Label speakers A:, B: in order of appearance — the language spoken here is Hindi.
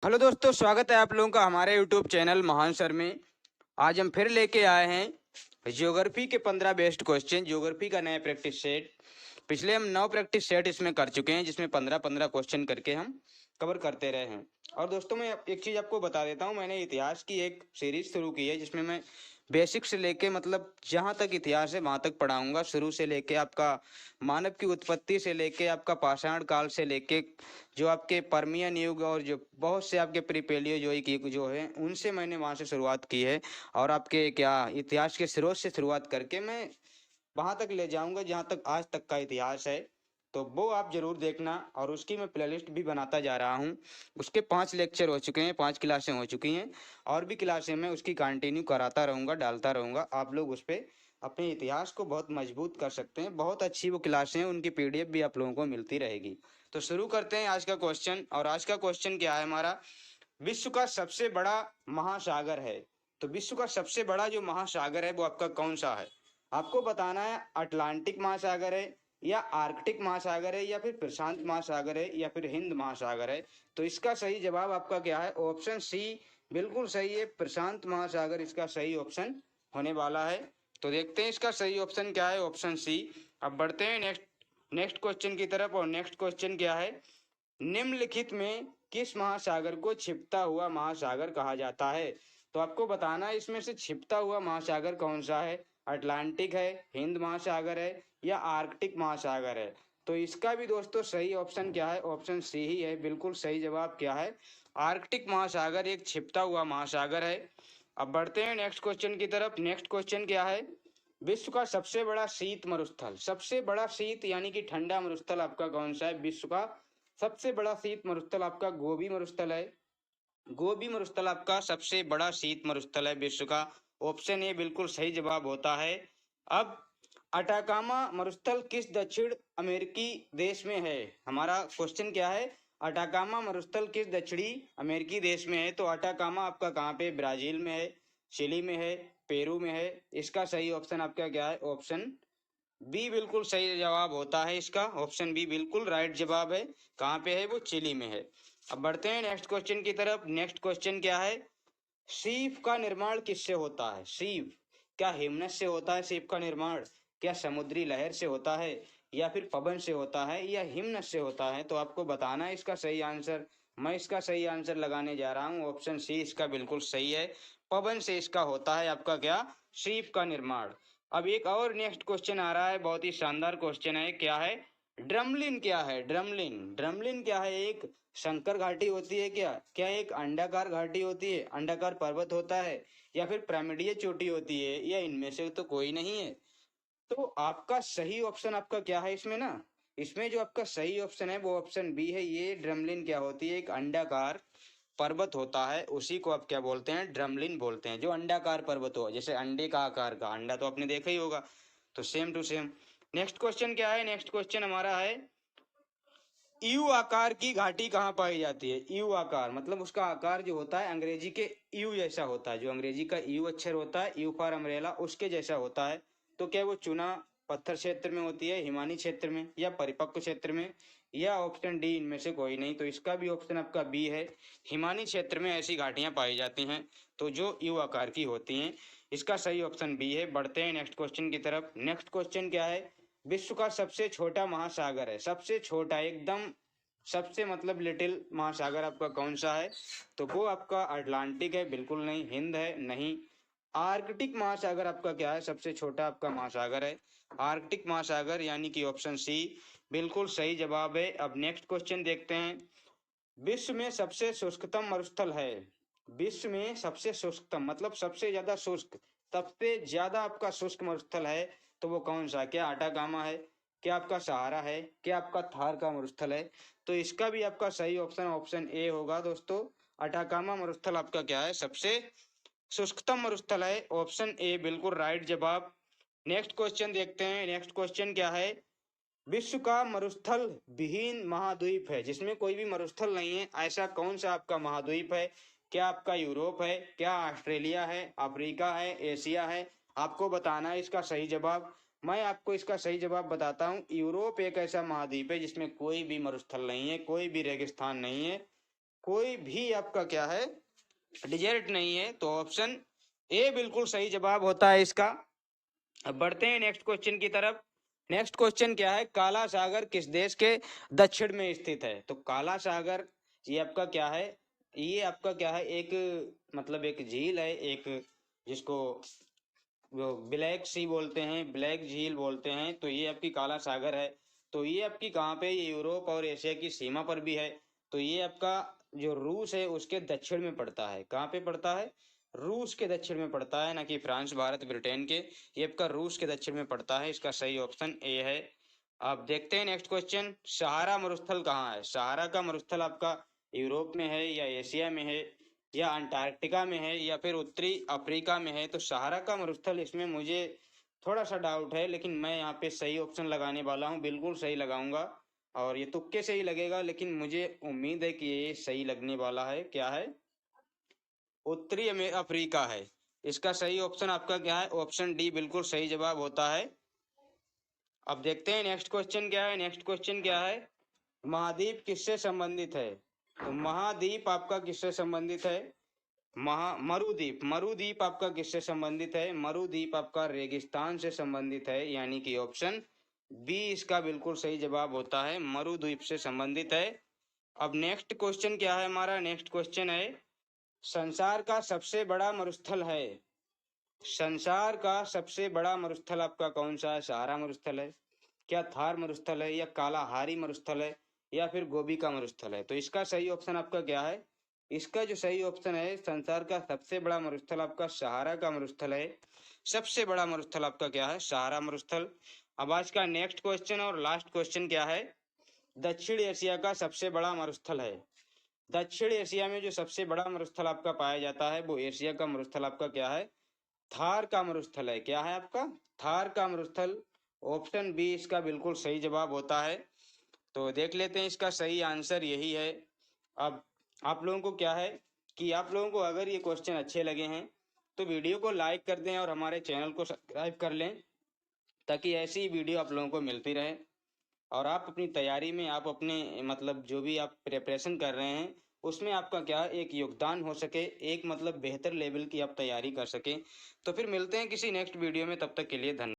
A: हेलो दोस्तों, स्वागत है आप लोगों का हमारे यूट्यूब चैनल महान सर में। आज हम फिर लेके आए हैं ज्योग्राफी के 15 बेस्ट क्वेश्चन। ज्योग्राफी का नया प्रैक्टिस सेट। पिछले हम 9 प्रैक्टिस सेट इसमें कर चुके हैं, जिसमें 15-15 क्वेश्चन करके हम कवर करते रहे हैं। और दोस्तों, मैं एक चीज़ आपको बता देता हूँ, मैंने इतिहास की एक सीरीज शुरू की है, जिसमें मैं बेसिक से लेके मतलब जहाँ तक इतिहास है वहाँ तक पढ़ाऊंगा। शुरू से लेके आपका मानव की उत्पत्ति से लेके आपका पाषाण काल से लेके जो आपके पर्मियन युग और जो बहुत से आपके प्रीपेलियोजोइक युग जो है, उनसे मैंने वहाँ से शुरुआत की है। और आपके क्या इतिहास के स्रोत से शुरुआत करके मैं वहां तक ले जाऊंगा जहां तक आज तक का इतिहास है। तो वो आप जरूर देखना, और उसकी मैं प्लेलिस्ट भी बनाता जा रहा हूँ। उसके 5 लेक्चर हो चुके हैं, 5 क्लासें हो चुकी हैं, और भी क्लासें मैं उसकी कंटिन्यू कराता रहूँगा, डालता रहूँगा। आप लोग उस पर अपने इतिहास को बहुत मजबूत कर सकते हैं। बहुत अच्छी वो क्लासें हैं, उनकी पीडीएफ भी आप लोगों को मिलती रहेगी। तो शुरू करते हैं आज का क्वेश्चन। और आज का क्वेश्चन क्या है हमारा? विश्व का सबसे बड़ा महासागर है। तो विश्व का सबसे बड़ा जो महासागर है वो आपका कौन सा है? आपको बताना है अटलांटिक महासागर है, या आर्कटिक महासागर है, या फिर प्रशांत महासागर है, या फिर हिंद महासागर है। तो इसका सही जवाब आपका क्या है? ऑप्शन सी बिल्कुल सही है, प्रशांत महासागर इसका सही ऑप्शन होने वाला है। तो देखते हैं इसका सही ऑप्शन क्या है, ऑप्शन सी। अब बढ़ते हैं नेक्स्ट नेक्स्ट क्वेश्चन की तरफ। और नेक्स्ट क्वेश्चन क्या है? निम्नलिखित में किस महासागर को छिपता हुआ महासागर कहा जाता है? तो आपको बताना है इसमें से छिपता हुआ महासागर कौन सा है। अटलांटिक है, हिंद महासागर है, या आर्कटिक महासागर है। तो इसका भी दोस्तों सही ऑप्शन क्या है? ऑप्शन सी ही है। बिल्कुल सही जवाब क्या है? आर्कटिक महासागर एक छिपता हुआ महासागर है। अब बढ़ते हैं नेक्स्ट क्वेश्चन की तरफ। नेक्स्ट क्वेश्चन क्या है? विश्व का सबसे बड़ा शीत मरुस्थल, सबसे बड़ा शीत यानी कि ठंडा मरुस्थल आपका कौन सा है? विश्व का सबसे बड़ा शीत मरुस्थल आपका गोबी मरुस्थल है। गोबी मरुस्थल आपका सबसे बड़ा शीत मरुस्थल है विश्व का। ऑप्शन ए बिल्कुल सही जवाब होता है। अब अटाकामा मरुस्थल किस दक्षिण अमेरिकी देश में है? हमारा क्वेश्चन क्या है? अटाकामा मरुस्थल किस दक्षिणी अमेरिकी देश में है? तो अटाकामा आपका कहाँ पे? ब्राजील में है, चिली में है, पेरू में है। इसका सही ऑप्शन आपका क्या है? ऑप्शन बी बिल्कुल सही जवाब होता है इसका। ऑप्शन बी बिल्कुल राइट जवाब है। कहाँ पे है वो? चिली में है। अब बढ़ते हैं नेक्स्ट क्वेश्चन की तरफ। नेक्स्ट क्वेश्चन क्या है? सीप का निर्माण किससे होता है? सीप क्या हिमनस से होता है? सीप का निर्माण क्या समुद्री लहर से होता है, या फिर पवन से होता है, या हिमनस से होता है? तो आपको बताना है इसका सही आंसर। मैं इसका सही आंसर लगाने जा रहा हूँ। ऑप्शन सी इसका बिल्कुल सही है। पवन से इसका होता है आपका क्या? सीप का निर्माण। अब एक और नेक्स्ट क्वेश्चन आ रहा है, बहुत ही शानदार क्वेश्चन है। क्या है? ड्रमलिन क्या है? ड्रमलिन ड्रमलिन क्या है? एक शंकर घाटी होती है क्या? क्या एक अंडाकार घाटी होती है, अंडाकार पर्वत होता है, या फिर पिरामिडीय चोटी होती है, या इनमें से तो कोई नहीं है? तो आपका सही ऑप्शन आपका क्या है इसमें ना? इसमें जो आपका सही ऑप्शन है वो ऑप्शन बी है। ये ड्रमलिन क्या होती है? एक अंडाकार पर्वत होता है, उसी को आप क्या बोलते हैं? ड्रमलिन बोलते हैं। जो अंडाकार पर्वत हो, जैसे अंडे का आकार का, अंडा तो आपने देखा ही होगा। तो same to same. Next question क्या है? नेक्स्ट क्वेश्चन हमारा है यू आकार की घाटी कहाँ पाई जाती है? यू आकार मतलब उसका आकार जो होता है अंग्रेजी के यू जैसा होता है। जो अंग्रेजी का यू अक्षर होता है, यू फॉर अम्ब्रेला, उसके जैसा होता है। तो क्या वो चुना पत्थर क्षेत्र में होती है, हिमानी क्षेत्र में, या परिपक्व क्षेत्र में, या ऑप्शन डी इनमें से कोई नहीं? तो इसका भी ऑप्शन आपका बी है। हिमानी क्षेत्र में ऐसी घाटियां पाई जाती हैं, तो जो यू आकार की होती हैं। इसका सही ऑप्शन बी है। बढ़ते हैं नेक्स्ट क्वेश्चन की तरफ। नेक्स्ट क्वेश्चन क्या है? विश्व का सबसे छोटा महासागर है, सबसे छोटा एकदम, सबसे मतलब लिटिल महासागर आपका कौन सा है? तो वो आपका अटलांटिक है, बिल्कुल नहीं। हिंद है, नहीं। आर्कटिक महासागर आपका क्या है? सबसे छोटा आपका महासागर है आर्कटिक महासागर, यानी कि ऑप्शन सी बिल्कुल सही जवाब है। अब नेक्स्ट क्वेश्चन देखते हैं। विश्व में सबसे शुष्कतम मरुस्थल है। विश्व में सबसे शुष्कतम मतलब सबसे ज्यादा शुष्क, सबसे ज्यादा आपका शुष्क मरुस्थल है, तो वो कौन सा? क्या अटाकामा है, क्या आपका सहारा है, क्या आपका थार का मरुस्थल है? तो इसका भी आपका सही ऑप्शन ऑप्शन ए होगा दोस्तों। अटाकामा मरुस्थल आपका क्या है? सबसे शुष्कतम मरुस्थल है। ऑप्शन ए बिल्कुल राइट जवाब। नेक्स्ट क्वेश्चन देखते हैं। नेक्स्ट क्वेश्चन क्या है? विश्व का मरुस्थल विहीन महाद्वीप है, जिसमें कोई भी मरुस्थल नहीं है, ऐसा कौन सा आपका महाद्वीप है? क्या आपका यूरोप है, क्या ऑस्ट्रेलिया है, अफ्रीका है, एशिया है? आपको बताना है इसका सही जवाब। मैं आपको इसका सही जवाब बताता हूँ। यूरोप एक ऐसा महाद्वीप है जिसमें कोई भी मरुस्थल नहीं है, कोई भी रेगिस्तान नहीं है। कोई भी आपका क्या है डिजर्ट नहीं है। तो ऑप्शन ए बिल्कुल सही जवाब होता है इसका। अब बढ़ते हैं नेक्स्ट क्वेश्चन की तरफ। नेक्स्ट क्वेश्चन क्या है, काला सागर किस देश के दक्षिण में स्थित है? तो काला सागर ये आपका क्या है, ये आपका क्या है, एक मतलब एक झील है, एक जिसको वो ब्लैक सी बोलते हैं, ब्लैक झील बोलते हैं। तो ये आपकी काला सागर है। तो ये आपकी कहाँ पे, ये यूरोप और एशिया की सीमा पर भी है। तो ये आपका जो रूस है उसके दक्षिण में पड़ता है। कहाँ पे पड़ता है? रूस के दक्षिण में पड़ता है, ना कि फ्रांस, भारत, ब्रिटेन के। ये आपका रूस के दक्षिण में पड़ता है। इसका सही ऑप्शन ए है। आप देखते हैं नेक्स्ट क्वेश्चन, सहारा मरुस्थल कहाँ है? सहारा का मरुस्थल आपका यूरोप में है, या एशिया में है, या अंटार्कटिका में है, या फिर उत्तरी अफ्रीका में है? तो सहारा का मरुस्थल, इसमें मुझे थोड़ा सा डाउट है, लेकिन मैं यहाँ पे सही ऑप्शन लगाने वाला हूँ, बिल्कुल सही लगाऊंगा। और ये तुक्के से ही लगेगा, लेकिन मुझे उम्मीद है कि ये सही लगने वाला है। क्या है? उत्तरी अफ्रीका है। इसका सही ऑप्शन आपका क्या है? ऑप्शन डी बिल्कुल सही जवाब होता है। अब देखते हैं नेक्स्ट क्वेश्चन क्या है। नेक्स्ट क्वेश्चन क्या है, महाद्वीप किससे संबंधित है? तो महाद्वीप आपका किससे संबंधित है? मरुद्वीप, मरुद्वीप आपका किससे संबंधित है? मरुद्वीप आपका रेगिस्तान से संबंधित है, यानी कि ऑप्शन बी इसका बिल्कुल सही जवाब होता है, मरुद्वीप से संबंधित है। अब नेक्स्ट क्वेश्चन क्या है हमारा? नेक्स्ट क्वेश्चन है, संसार का सबसे बड़ा मरुस्थल है। संसार का सबसे बड़ा मरुस्थल आपका कौन सा है? सहारा मरुस्थल है, क्या थार मरुस्थल है, या कालाहारी मरुस्थल है, या फिर गोबी का मरुस्थल है? तो इसका सही ऑप्शन आपका क्या है? इसका जो सही ऑप्शन है, संसार का सबसे बड़ा मरुस्थल आपका सहारा का मरुस्थल है। सबसे बड़ा मरुस्थल आपका क्या है? सहारा मरुस्थल। अब आज का नेक्स्ट क्वेश्चन और लास्ट क्वेश्चन क्या है, दक्षिण एशिया का सबसे बड़ा मरुस्थल है। दक्षिण एशिया में जो सबसे बड़ा मरुस्थल आपका पाया जाता है, वो एशिया का मरुस्थल आपका क्या है? थार का मरुस्थल है। क्या है आपका? थार का मरुस्थल। ऑप्शन बी इसका बिल्कुल सही जवाब होता है। तो देख लेते हैं, इसका सही आंसर यही है। अब आप लोगों को क्या है कि आप लोगों को अगर ये क्वेश्चन अच्छे लगे हैं तो वीडियो को लाइक कर दें और हमारे चैनल को सब्सक्राइब कर लें, ताकि ऐसी वीडियो आप लोगों को मिलती रहे। और आप अपनी तैयारी में, आप अपने मतलब जो भी आप प्रिपरेशन कर रहे हैं उसमें आपका क्या एक योगदान हो सके, एक मतलब बेहतर लेवल की आप तैयारी कर सकें। तो फिर मिलते हैं किसी नेक्स्ट वीडियो में, तब तक के लिए धन्यवाद।